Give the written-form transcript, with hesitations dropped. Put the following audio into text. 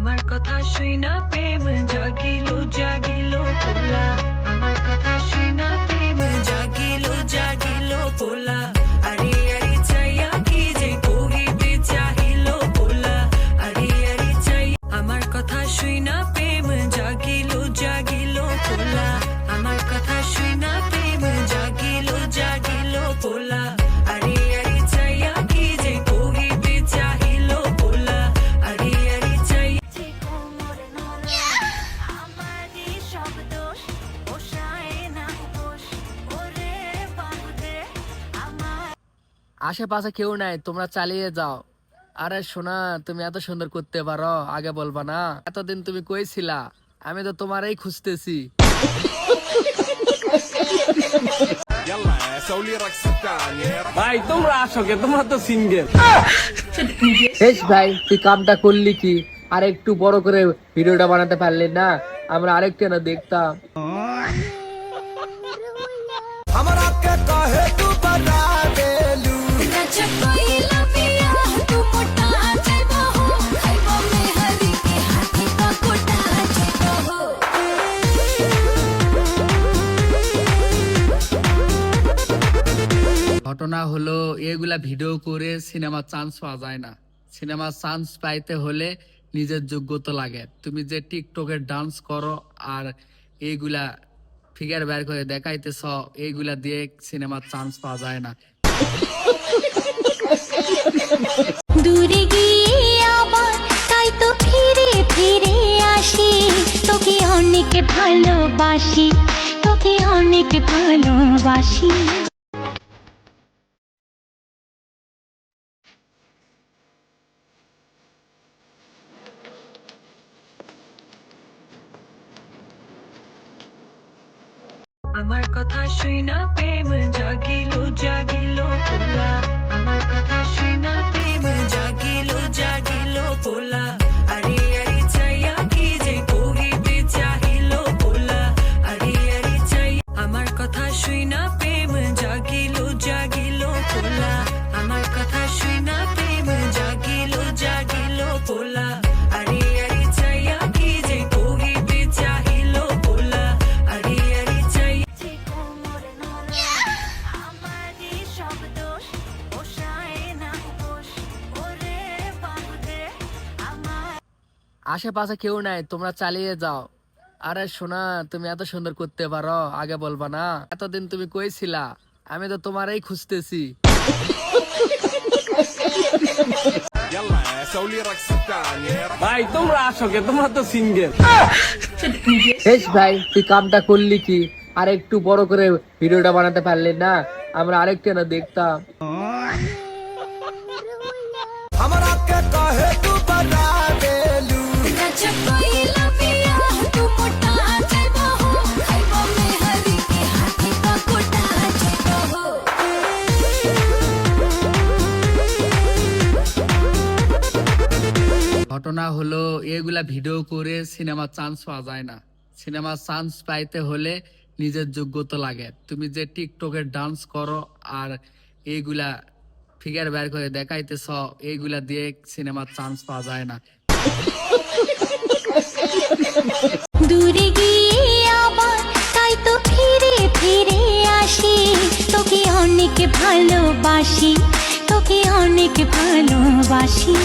আমার কথা শুইনা প্রেম জাগিলো জাগিলো পোলা, আমার কথা শুইনা প্রেম জাগিলো জাগিলো পোলা, আরে আরে চাইয়া কি যে কহিতে চাহিলো পোলা, আরে আরে চাই আমার কথা শুইনা প্রেম জাগিলো জাগিলো পোলা, আমার কথা শুইনা প্রেম জাগিলো জাগিলো পোলা, আরে আরে চাইয়া কি যে কহিতে চাহিলো পোলা, আরে আরে চাই আশেপাশে কেউ নাই, তোমরা চালিয়ে যাও। আরে সোনা, তুমি এত সুন্দর করতে পারো, আগে বলবা না? এতদিন তুমি কই ছিলা? আমি তো তোমারই খুঁজতেছি। ভাই তোমরা আসো কে, তোমরা তো সিঙ্গেল। বেশ ভাই, তুই কামটা করলি কি? আর একটু বড় করে ভিডিওটা বানাতে পারলি না? আমরা আরেকটা না দেখতাম। ঘটনা হলো, এগুলা ভিডিও করে সিনেমা চান্স পাওয়া যায় না। সিনেমা চান্স পাইতে হলে নিজের যোগ্যতা লাগে। তুমি যে টিকটকে ডান্স করো আর এইগুলা ফিগার বের করে দেখাইতেছ, এইগুলা দিয়ে সিনেমা চান্স পাওয়া যায় না। দূরে গিয়ে আবার তাই তো ফিরে ফিরে আসি, তোকে অনেক ভালোবাসি, তোকে অনেক ভালোবাসি। আমার কথা শুইনা প্রেম জাগিলো জাগিলো পোলা, আমার কথা শুইনা প্রেম জাগিলো জাগিলো পোলা, আরে আরে চাইয়া কি যে কহিতে চাহিলো পোলা, আরে আরে চাই আমার কথা শুইনা প্রেম জাগিলো জাগিলো পোলা, আমার কথা শুইনা প্রেম জাগিলো জাগিলো পোলা, আরে আরে চাইয়া কি যে কহিতে চাহিলো পোলা, আরে আরে চাই আশেপাশে কেউ নাই, তোমরা চালিয়ে যাও। আরে সোনা, তুমি এত সুন্দর করতে পারো, আগে বলবা না? এতদিন তুমি কই ছিলা? আমি তো তোমারই খুঁজতেছি। ভাই তোমরা আসো কে, তোমরা তো সিঙ্গেল। বেশ ভাই, তুই কামটা করলি কি? আর একটু বড় করে ভিডিওটা বানাতে পারলি না? আমরা আরেকটা না দেখতাম। ঘটনা হলো, এগুলা ভিডিও করে সিনেমা চান্স পাওয়া যায় না। সিনেমা চান্স পাইতে হলে নিজের যোগ্যতা লাগে। তুমি যে টিকটকে ডান্স করো আর এইগুলা ফিগার বের করে দেখাইতেছ, এইগুলা দিয়ে সিনেমা চান্স পাওয়া যায় না। দূরে গিয়ে আবার তাই তো ফিরে ফিরে আসি, তোকে অনেক ভালোবাসি, তোকে অনেক ভালোবাসি।